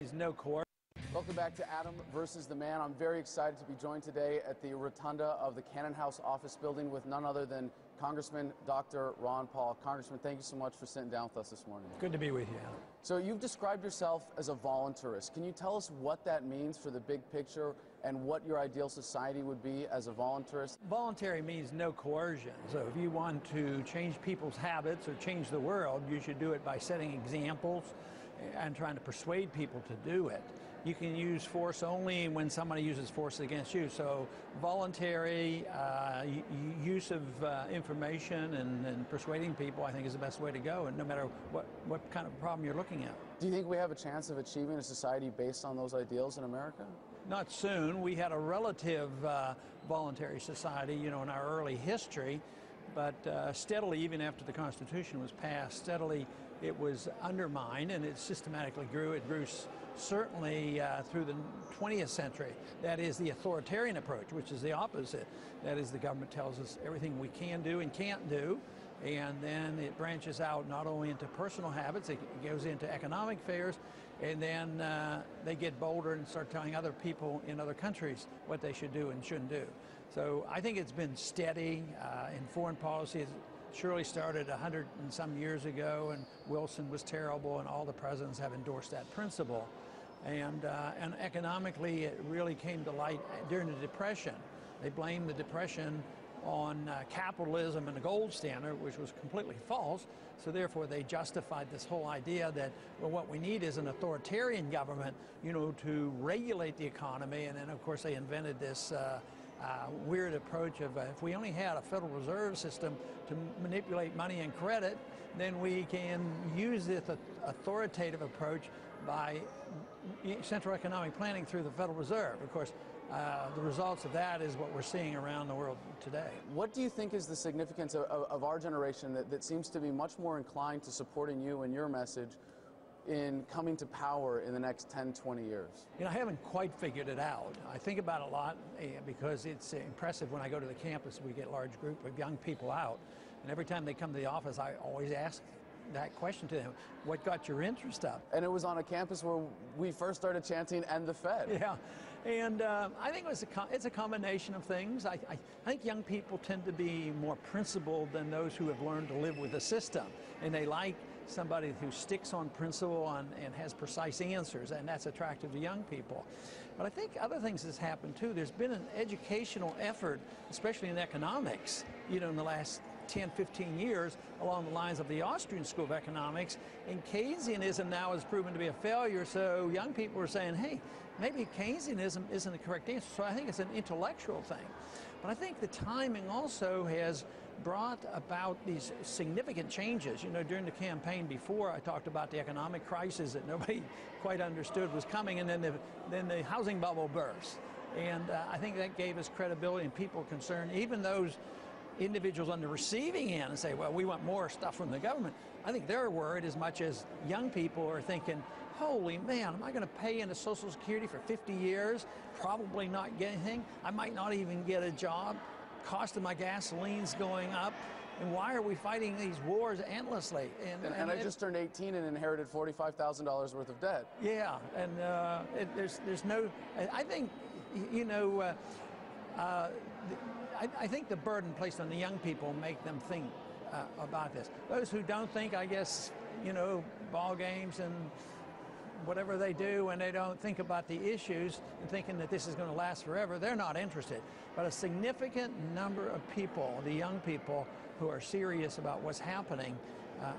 There's no coercion. Welcome back to Adam versus the Man. I'm very excited to be joined today at the rotunda of the Cannon House office building with none other than Congressman Dr. Ron Paul. Congressman, thank you so much for sitting down with us this morning. Good to be with you, Adam. So you've described yourself as a voluntarist. Can you tell us what that means for the big picture and what your ideal society would be as a voluntarist? Voluntary means no coercion. So if you want to change people's habits or change the world, you should do it by setting examples and trying to persuade people to do it. You can use force only when somebody uses force against you. So voluntary use of information and persuading people, I think, is the best way to go, and no matter what kind of problem you're looking at. Do you think we have a chance of achieving a society based on those ideals in America? Not soon. We had a relative voluntary society, in our early history, but steadily, even after the Constitution was passed, steadily it was undermined, and it systematically grew. It grew certainly through the 20th century. That is the authoritarian approach, which is the opposite. That is, the government tells us everything we can do and can't do, and then it branches out not only into personal habits, it goes into economic affairs, and then they get bolder and start telling other people in other countries what they should do and shouldn't do. So I think it's been steady in foreign policy. It surely started 100 and some years ago, and Wilson was terrible, and all the presidents have endorsed that principle. And economically, it really came to light during the Depression. They blamed the Depression on capitalism and the gold standard, which was completely false. So therefore, they justified this whole idea that, well, what we need is an authoritarian government, to regulate the economy. And then, of course, they invented this weird approach of if we only had a Federal Reserve System to manipulate money and credit, then we can use this authoritative approach by central economic planning through the Federal Reserve. Of course, the results of that is what we're seeing around the world today. What do you think is the significance of our generation that seems to be much more inclined to supporting you and your message in coming to power in the next 10, 20 years? I haven't quite figured it out. I think about it a lot because it's impressive when I go to the campus. We get a large group of young people out, and every time they come to the office, I always ask that question to them: what got your interest up? And it was on a campus where we first started chanting "End the Fed." Yeah, and I think it's a combination of things. I think young people tend to be more principled than those who have learned to live with the system, and they like somebody who sticks on principle and has precise answers, and that's attractive to young people. But I think other things has happened too. There's been an educational effort, especially in economics, in the last 10, 15 years, along the lines of the Austrian School of Economics, and Keynesianism now has proven to be a failure. So young people are saying, hey, maybe Keynesianism isn't the correct answer. So I think it's an intellectual thing. But I think the timing also has brought about these significant changes. During the campaign before, I talked about the economic crisis that nobody quite understood was coming, and then the housing bubble burst. And I think that gave us credibility, and people concerned, even those individuals on the receiving end, and say, well, we want more stuff from the government. I think they're worried as much as young people are thinking, holy man, am I going to pay into Social Security for 50 years, probably not get anything? I might not even get a job. Cost of my gasoline's going up. And why are we fighting these wars endlessly? And I just turned 18 and inherited $45,000 worth of debt. Yeah, and there's no, I think, I think the burden placed on the young people make them think about this. Those who don't think, I guess, ball games and whatever they do, and they don't think about the issues and thinking that this is going to last forever, they're not interested. But a significant number of people, the young people who are serious about what's happening,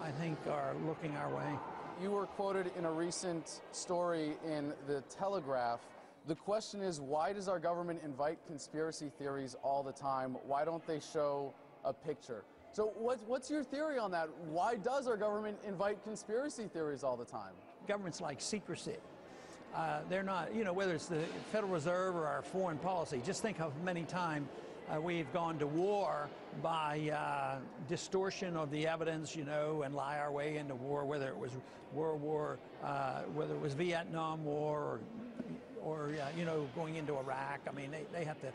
I think are looking our way. You were quoted in a recent story in The Telegraph. The question is, why does our government invite conspiracy theories all the time? Why don't they show a picture? So what's your theory on that? Why does our government invite conspiracy theories all the time? Governments like secrecy. They're not, whether it's the Federal Reserve or our foreign policy, just think how many times we've gone to war by distortion of the evidence, and lie our way into war, whether it was World War, whether it was Vietnam War, or going into Iraq. I mean, they have to,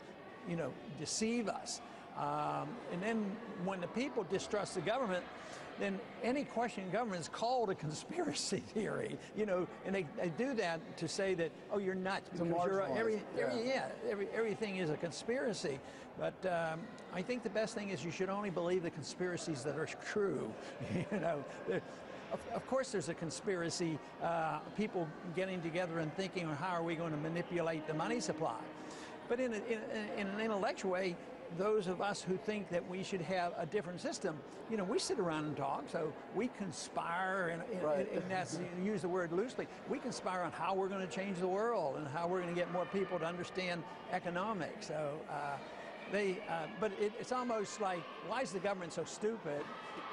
deceive us. And then when the people distrust the government, then any question in government is called a conspiracy theory, you know, and they do that to say that, oh, you're nuts, because everything is a conspiracy. But I think the best thing is you should only believe the conspiracies that are true. You know, of course there's a conspiracy, people getting together and thinking, well, how are we going to manipulate the money supply? But in an intellectual way, those of us who think that we should have a different system, you know, we sit around and talk, so we conspire, and that's, you use the word loosely, we conspire on how we're going to change the world and how we're going to get more people to understand economics. So but it's almost like, why is the government so stupid?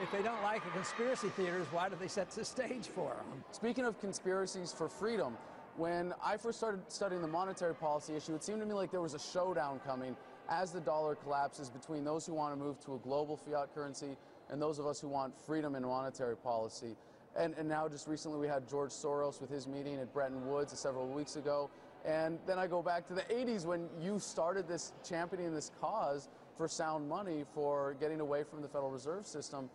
If they don't like the conspiracy theaters, why do they set the stage for them? Speaking of conspiracies for freedom, when I first started studying the monetary policy issue, it seemed to me like there was a showdown coming as the dollar collapses between those who want to move to a global fiat currency and those of us who want freedom in monetary policy. And now just recently we had George Soros with his meeting at Bretton Woods several weeks ago. And then I go back to the 80s when you started this, championing this cause for sound money, for getting away from the Federal Reserve System.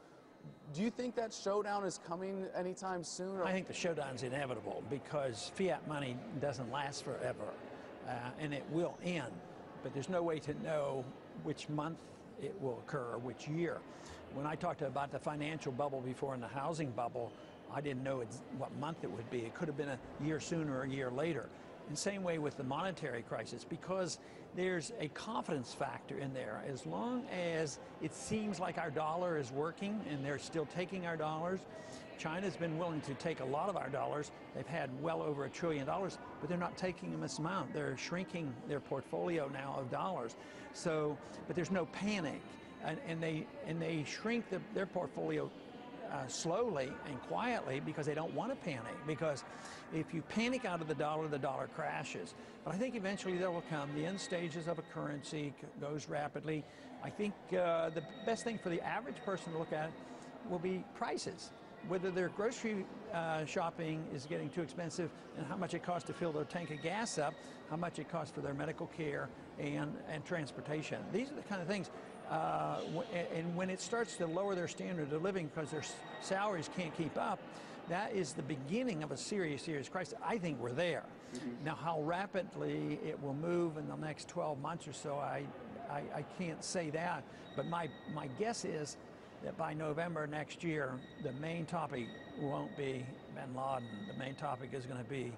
Do you think that showdown is coming anytime soon? Or? I think the showdown's inevitable because fiat money doesn't last forever, and it will end. But there's no way to know which month it will occur or which year. When I talked about the financial bubble before and the housing bubble, I didn't know what month it would be. It could have been a year sooner or a year later. And same way with the monetary crisis, because there's a confidence factor in there. As long as it seems like our dollar is working and they're still taking our dollars, China's been willing to take a lot of our dollars. They've had well over $1 trillion, but they're not taking them this amount. They're shrinking their portfolio now of dollars. So, but there's no panic, and they shrink their portfolio slowly and quietly because they don't want to panic. Because if you panic out of the dollar crashes. But I think eventually there will come. The end stages of a currency goes rapidly. I think the best thing for the average person to look at will be prices. Whether their grocery shopping is getting too expensive and how much it costs to fill their tank of gas up, how much it costs for their medical care and transportation. These are the kind of things, and when it starts to lower their standard of living because their salaries can't keep up, that is the beginning of a serious crisis. I think we're there. Mm-hmm. Now, how rapidly it will move in the next 12 months or so, I can't say that, but my guess is that by November next year, the main topic won't be bin Laden. The main topic is going to be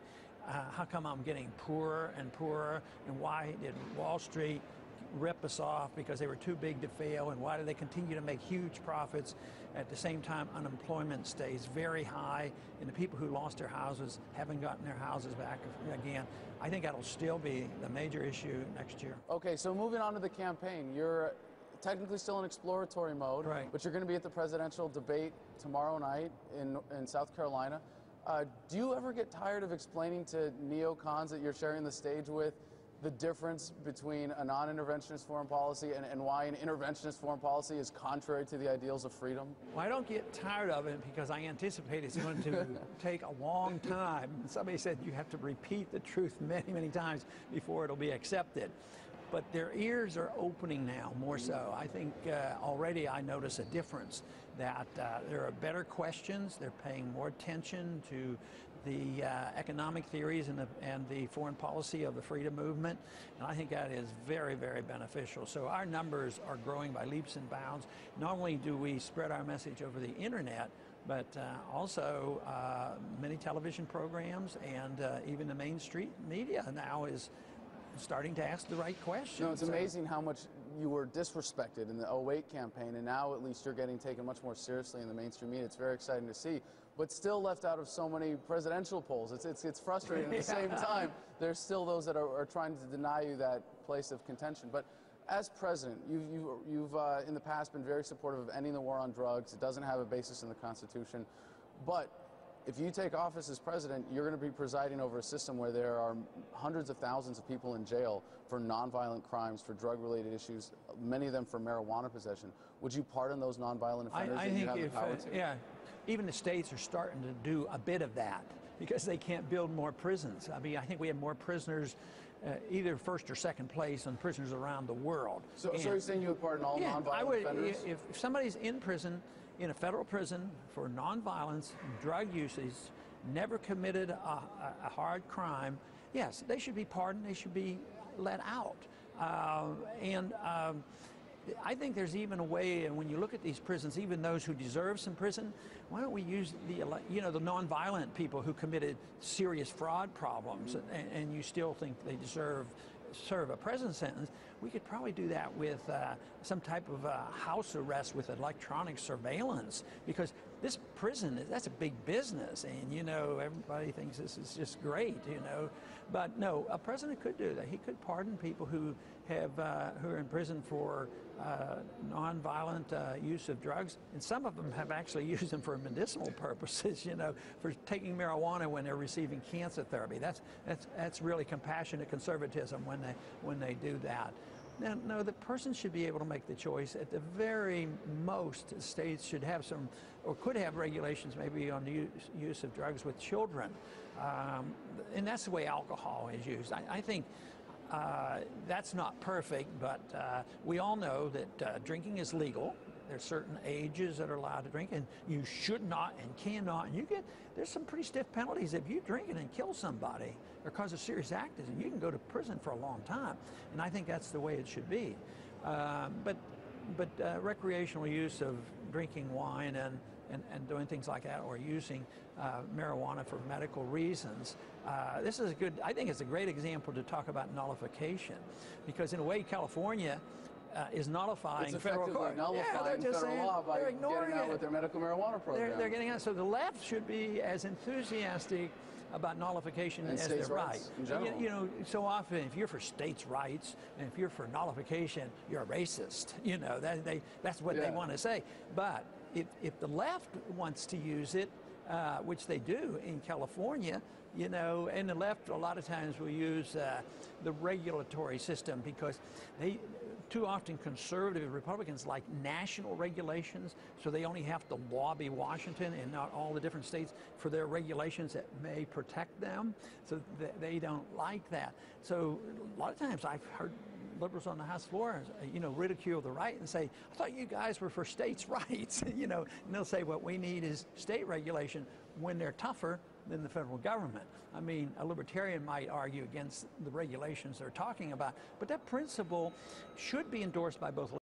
how come I'm getting poorer and poorer, and why did Wall Street rip us off because they were too big to fail, and why do they continue to make huge profits at the same time unemployment stays very high and the people who lost their houses haven't gotten their houses back again. I think that'll still be the major issue next year. Okay, so moving on to the campaign, you're technically still in exploratory mode, right, but you're going to be at the presidential debate tomorrow night in South Carolina. Do you ever get tired of explaining to neocons that you're sharing the stage with the difference between a non-interventionist foreign policy and why an interventionist foreign policy is contrary to the ideals of freedom? Well, I don't get tired of it because I anticipate it's going to take a long time. Somebody said you have to repeat the truth many, many times before it'll be accepted. But their ears are opening now, more so. I think already I notice a difference, that there are better questions. They're paying more attention to the economic theories and the foreign policy of the freedom movement. And I think that is very, very beneficial. So our numbers are growing by leaps and bounds. Not only do we spread our message over the internet, but also many television programs, and even the mainstream media now is starting to ask the right questions. No, it's amazing how much you were disrespected in the 08 campaign, and now at least you're getting taken much more seriously in the mainstream media. It's very exciting to see, but still left out of so many presidential polls. It's frustrating. At the same time, there's still those that are trying to deny you that place of contention. But as president, you've in the past been very supportive of ending the war on drugs. It doesn't have a basis in the Constitution, but if you take office as president, you're going to be presiding over a system where there are hundreds of thousands of people in jail for nonviolent crimes, for drug-related issues, many of them for marijuana possession. Would you pardon those nonviolent offenders? I think yeah, even the states are starting to do a bit of that because they can't build more prisons. I mean, I think we have more prisoners, either first or second place, on prisoners around the world. So you're saying you would pardon all nonviolent offenders? If somebody's in prison in a federal prison for nonviolence, drug usage, never committed a hard crime, yes, they should be pardoned, they should be let out. I think there's even a way, and when you look at these prisons, even those who deserve some prison, why don't we use the nonviolent people who committed serious fraud problems, and you still think they serve a prison sentence? We could probably do that with some type of house arrest with electronic surveillance, because this prison, that's a big business, and everybody thinks this is just great, but no, a president could do that. He could pardon people who are in prison for nonviolent use of drugs, and some of them have actually used them for medicinal purposes, for taking marijuana when they're receiving cancer therapy. That's really compassionate conservatism when they do that. Now, no, the person should be able to make the choice. At the very most, states should have some, or could have regulations maybe on the use of drugs with children. And that's the way alcohol is used. I think that's not perfect, but we all know that drinking is legal. There's certain ages that are allowed to drink, and you should not and cannot. And there's some pretty stiff penalties if you drink it and kill somebody or cause a serious accident. You can go to prison for a long time, and I think that's the way it should be. But recreational use of drinking wine and doing things like that, or using marijuana for medical reasons. This is I think it's a great example to talk about nullification, because in a way California is nullifying federal court. Nullifying federal law by getting out with their medical marijuana program. They're getting out. So the left should be as enthusiastic about nullification as their right. In general. So often if you're for states' rights and if you're for nullification, you're a racist. That's what they want to say. But if the left wants to use it, which they do in California, and the left a lot of times will use the regulatory system, because too often conservative Republicans like national regulations, so they only have to lobby Washington and not all the different states for their regulations that may protect them. So they don't like that. So a lot of times I've heard liberals on the House floor, ridicule the right and say, I thought you guys were for states' rights, and they'll say what we need is state regulation when they're tougher than the federal government. I mean, a libertarian might argue against the regulations they're talking about, but that principle should be endorsed by both